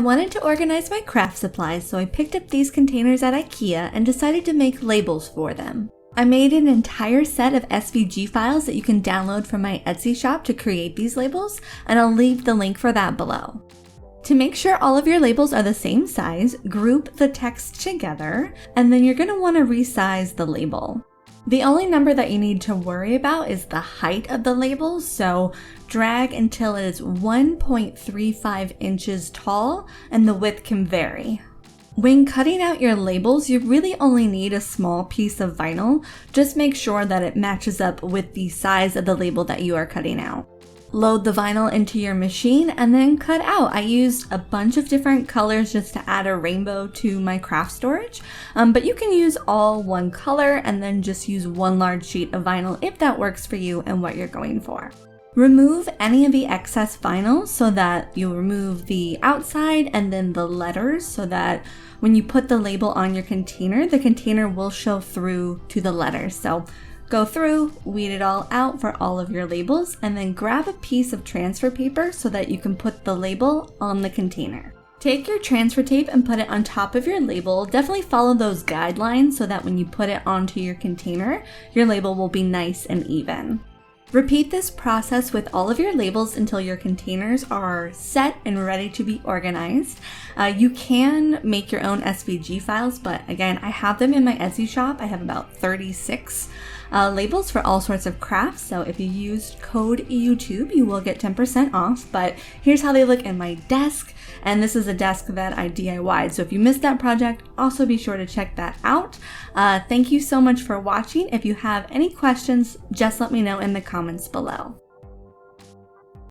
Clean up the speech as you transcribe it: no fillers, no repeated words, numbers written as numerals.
wanted to organize my craft supplies, so I picked up these containers at Ikea and decided to make labels for them. I made an entire set of SVG files that you can download from my Etsy shop to create these labels, and I'll leave the link for that below. To make sure all of your labels are the same size, group the text together, and then you're going to want to resize the label. The only number that you need to worry about is the height of the label, so drag until it is 1.35 inches tall, and the width can vary. When cutting out your labels, you really only need a small piece of vinyl. Just make sure that it matches up with the size of the label that you are cutting out. Load the vinyl into your machine and then cut out. I used a bunch of different colors just to add a rainbow to my craft storage, but you can use all one color and then just use one large sheet of vinyl if that works for you and what you're going for. Remove any of the excess vinyl so that you remove the outside and then the letters so that when you put the label on your container, the container will show through to the letters. So go through, weed it all out for all of your labels, and then grab a piece of transfer paper so that you can put the label on the container. Take your transfer tape and put it on top of your label. Definitely follow those guidelines so that when you put it onto your container, your label will be nice and even. Repeat this process with all of your labels until your containers are set and ready to be organized. You can make your own SVG files, but again, I have them in my Etsy shop. I have about 36 labels for all sorts of crafts. So if you use code YouTube, you will get 10% off, but here's how they look in my desk. And this is a desk that I DIY'd. So if you missed that project, also be sure to check that out. Thank you so much for watching. If you have any questions, just let me know in the comments below.